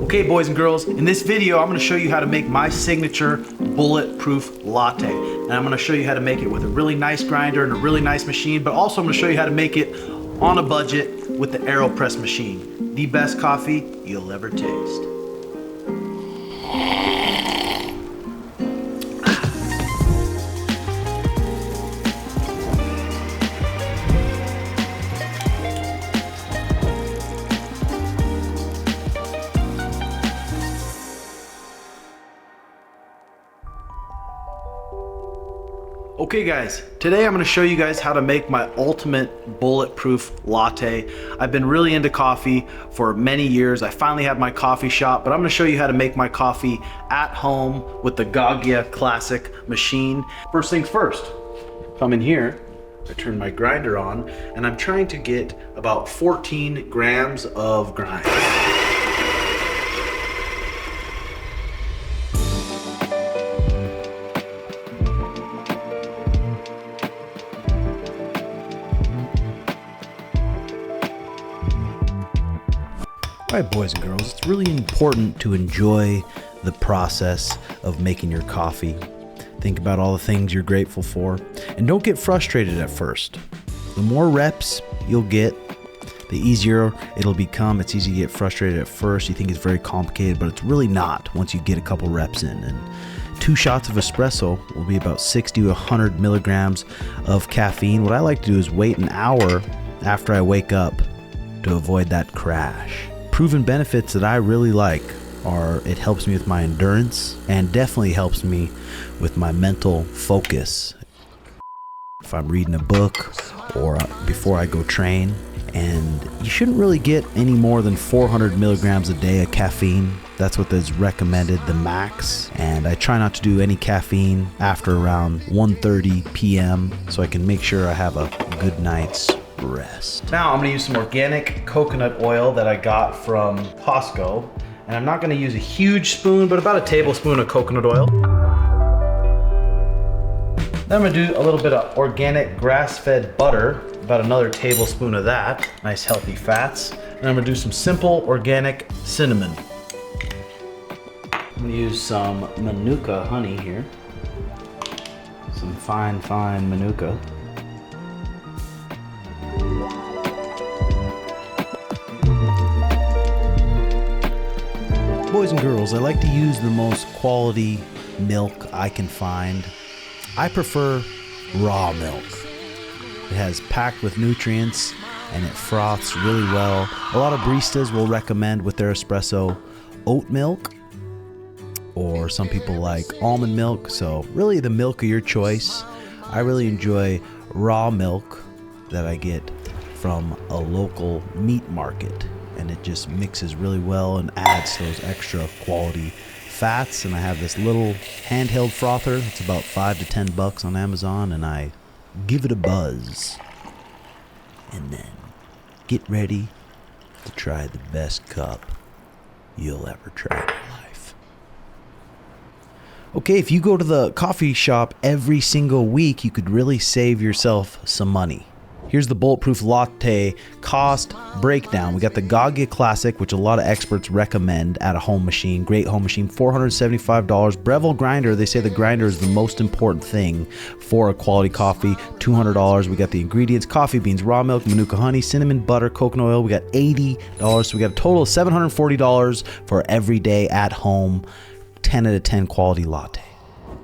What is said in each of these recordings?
Okay, boys and girls, in this video, I'm gonna show you how to make my signature bulletproof latte. And I'm gonna show you how to make it with a really nice grinder and a really nice machine, but also I'm gonna show you how to make it on a budget with the AeroPress machine. The best coffee you'll ever taste. Okay guys, today I'm going to show you guys how to make my ultimate bulletproof latte. I've been really into coffee for many years. I finally have my coffee shop, but I'm going to show you how to make my coffee at home with the Gaggia classic machine. First things first, come in here, I turn my grinder on, and I'm trying to get about 14 grams of grind. All right, boys and girls, it's really important to enjoy the process of making your coffee. Think about all the things you're grateful for, and don't get frustrated at first. The more reps you'll get, the easier it'll become. It's easy to get frustrated at first. You think it's very complicated, but it's really not once you get a couple reps in. And 2 shots of espresso will be about 60 to 100 milligrams of caffeine. What I like to do is wait an hour after I wake up to avoid that crash. Proven benefits that I really like are it helps me with my endurance and definitely helps me with my mental focus. If I'm reading a book or before I go train, and you shouldn't really get any more than 400 milligrams a day of caffeine. That's what is recommended, the max. And I try not to do any caffeine after around 1:30 p.m. so I can make sure I have a good night's rest. Now I'm gonna use some organic coconut oil that I got from Costco. And I'm not gonna use a huge spoon, but about a tablespoon of coconut oil. Then I'm gonna do a little bit of organic grass-fed butter, about another tablespoon of that. Nice healthy fats. And I'm gonna do some simple organic cinnamon. I'm gonna use some Manuka honey here. Some fine Manuka. Boys and girls, I like to use the most quality milk I can find. I prefer raw milk. It has packed with nutrients and it froths really well. A lot of baristas will recommend with their espresso oat milk, or some people like almond milk. So really the milk of your choice. I really enjoy raw milk that I get from a local meat market. And it just mixes really well and adds those extra quality fats. And I have this little handheld frother. It's about $5 to $10 on Amazon, and I give it a buzz. And then get ready to try the best cup you'll ever try in your life. Okay, if you go to the coffee shop every single week, you could really save yourself some money. Here's the Bulletproof Latte cost breakdown. We got the Gaggia Classic, which a lot of experts recommend at a home machine. Great home machine, $475. Breville grinder, they say the grinder is the most important thing for a quality coffee, $200. We got the ingredients, coffee beans, raw milk, Manuka honey, cinnamon, butter, coconut oil. We got $80. So we got a total of $740 for everyday at home, 10 out of 10 quality latte.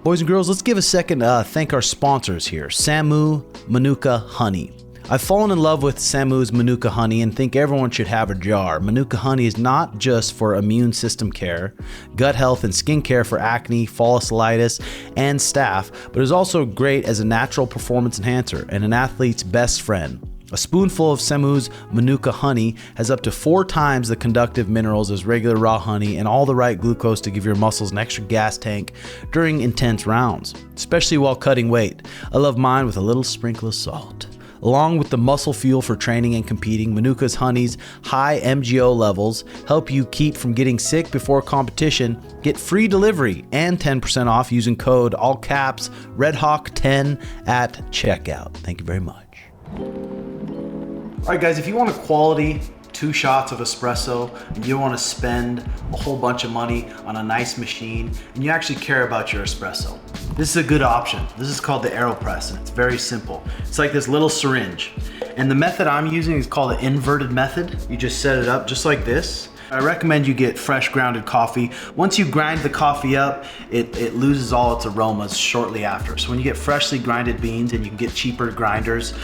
Boys and girls, let's give a second to thank our sponsors here. Samu, Manuka honey. I've fallen in love with Samu's Manuka honey and think everyone should have a jar. Manuka honey is not just for immune system care, gut health, and skin care for acne, folliculitis, and staph, but is also great as a natural performance enhancer and an athlete's best friend. A spoonful of Samu's Manuka honey has up to 4 times the conductive minerals as regular raw honey and all the right glucose to give your muscles an extra gas tank during intense rounds, especially while cutting weight. I love mine with a little sprinkle of salt. Along with the muscle fuel for training and competing, Manuka's honey's high MGO levels help you keep from getting sick before competition. Get free delivery and 10% off using code all caps RedHawk10 at checkout. Thank you very much. All right guys, if you want a quality 2 shots of espresso, and you don't want to spend a whole bunch of money on a nice machine, and you actually care about your espresso, this is a good option. This is called the AeroPress, and it's very simple. It's like this little syringe. And the method I'm using is called the inverted method. You just set it up just like this. I recommend you get fresh grounded coffee. Once you grind the coffee up, it loses all its aromas shortly after. So when you get freshly grinded beans, and you can get cheaper grinders,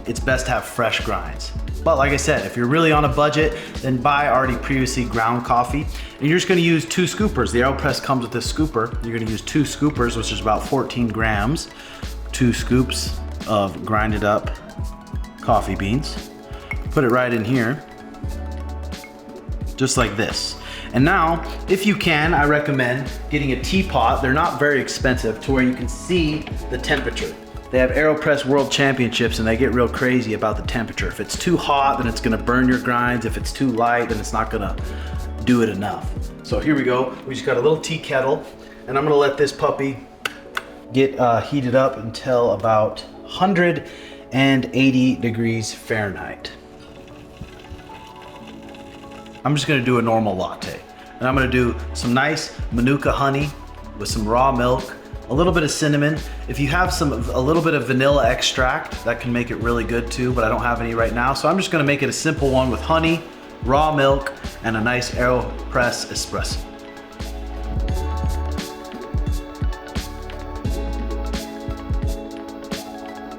it's best to have fresh grinds. But like I said, if you're really on a budget, then buy already previously ground coffee. And you're just gonna use 2 scoopers. The AeroPress comes with this scooper. You're gonna use 2 scoopers, which is about 14 grams. 2 scoops of grinded up coffee beans. Put it right in here, just like this. And now, if you can, I recommend getting a teapot. They're not very expensive, to where you can see the temperature. They have AeroPress World Championships, and they get real crazy about the temperature. If it's too hot, then it's gonna burn your grinds. If it's too light, then it's not gonna do it enough. So here we go. We just got a little tea kettle, and I'm gonna let this puppy get heated up until about 180 degrees Fahrenheit. I'm just gonna do a normal latte. And I'm gonna do some nice Manuka honey with some raw milk, a little bit of cinnamon. If you have a little bit of vanilla extract, that can make it really good too, but I don't have any right now. So I'm just gonna make it a simple one with honey, raw milk, and a nice AeroPress espresso.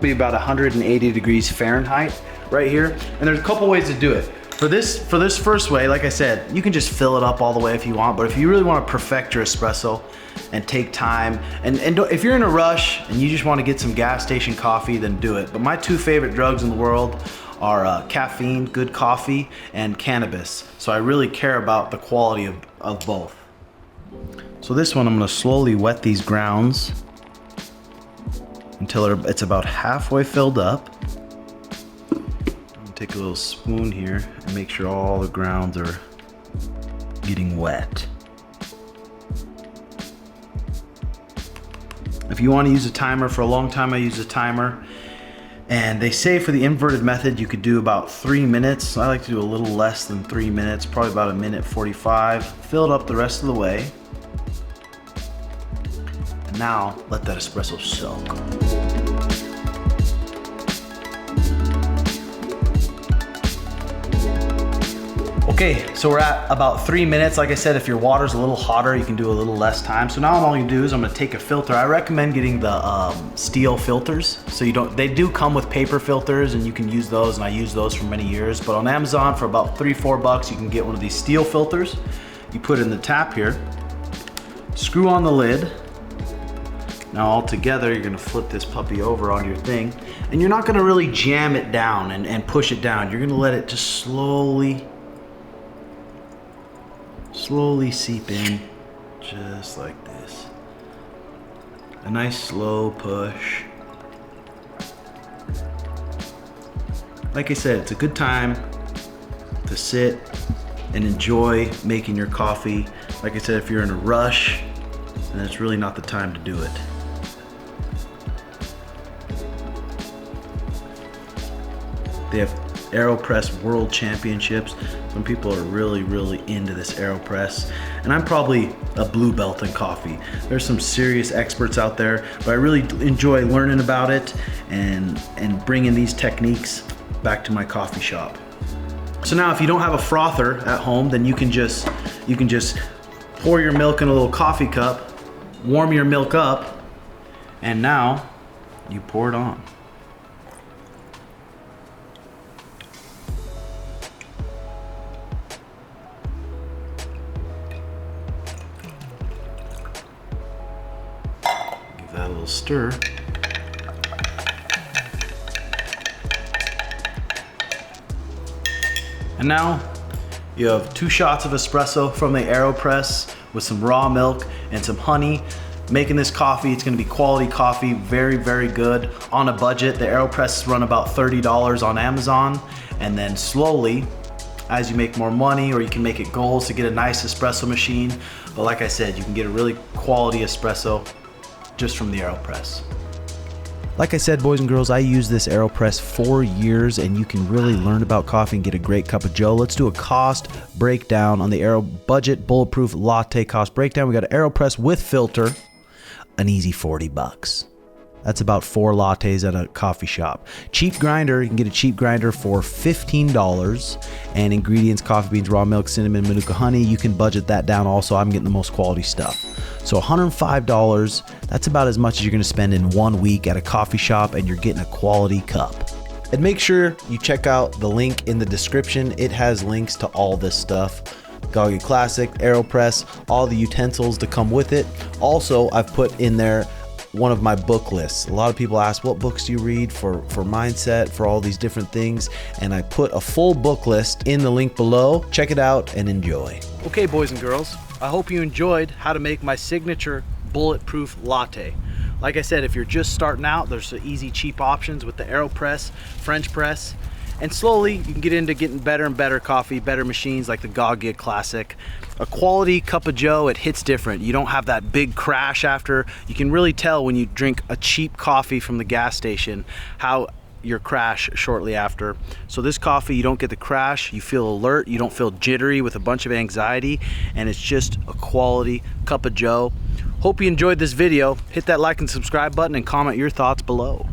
Be about 180 degrees Fahrenheit right here. And there's a couple ways to do it. For this first way, like I said, you can just fill it up all the way if you want, but if you really want to perfect your espresso and take time, and if you're in a rush and you just want to get some gas station coffee, then do it. But my 2 favorite drugs in the world are caffeine, good coffee, and cannabis. So I really care about the quality of both. So this one, I'm gonna slowly wet these grounds until it's about halfway filled up. Take a little spoon here and make sure all the grounds are getting wet. If you want to use a timer, for a long time I use a timer, and they say for the inverted method you could do about 3 minutes. I like to do a little less than 3 minutes, probably about 1:45. Fill it up the rest of the way, and now let that espresso soak. Okay, so we're at about 3 minutes. Like I said, if your water's a little hotter, you can do a little less time. So now all I'm gonna do is I'm gonna take a filter. I recommend getting the steel filters. So they do come with paper filters, and you can use those, and I use those for many years. But on Amazon, for about $3-4, you can get one of these steel filters. You put it in the tap here, screw on the lid. Now all together, you're gonna flip this puppy over on your thing, and you're not gonna really jam it down and push it down. You're gonna let it just slowly seep in, just like this. A nice slow push. Like I said, it's a good time to sit and enjoy making your coffee. Like I said, if you're in a rush, then it's really not the time to do it. They have AeroPress World Championships. Some people are really into this AeroPress, and I'm probably a blue belt in coffee. There's some serious experts out there, but I really enjoy learning about it and bringing these techniques back to my coffee shop. So now if you don't have a frother at home, then you can just pour your milk in a little coffee cup, warm your milk up, and now you pour it on. That a little stir. And now you have 2 shots of espresso from the AeroPress with some raw milk and some honey. Making this coffee, it's gonna be quality coffee, very good. On a budget, the AeroPress run about $30 on Amazon, and then slowly, as you make more money, or you can make it goals to get a nice espresso machine. But like I said, you can get a really quality espresso just from the AeroPress. Like I said, boys and girls, I use this AeroPress for years, and you can really learn about coffee and get a great cup of joe. Let's do a cost breakdown on the Aero Budget Bulletproof Latte cost breakdown. We got an AeroPress with filter, an easy 40 bucks. That's about 4 lattes at a coffee shop. Cheap grinder, you can get a cheap grinder for $15. And ingredients, coffee beans, raw milk, cinnamon, Manuka honey. You can budget that down also. I'm getting the most quality stuff. So $105, that's about as much as you're gonna spend in 1 week at a coffee shop, and you're getting a quality cup. And make sure you check out the link in the description. It has links to all this stuff. Gaggia Classic, AeroPress, all the utensils that come with it. Also, I've put in there one of my book lists. A lot of people ask, what books do you read for mindset, for all these different things? And I put a full book list in the link below. Check it out and enjoy. Okay, boys and girls, I hope you enjoyed how to make my signature bulletproof latte. Like I said, if you're just starting out, there's some easy, cheap options with the AeroPress, French press. And slowly you can get into getting better and better coffee, better machines like the Gaggia Classic. A quality cup of joe, it hits different. You don't have that big crash after. You can really tell when you drink a cheap coffee from the gas station how your crash shortly after. So this coffee, you don't get the crash, you feel alert, you don't feel jittery with a bunch of anxiety, and it's just a quality cup of joe. Hope you enjoyed this video. Hit that like and subscribe button and comment your thoughts below.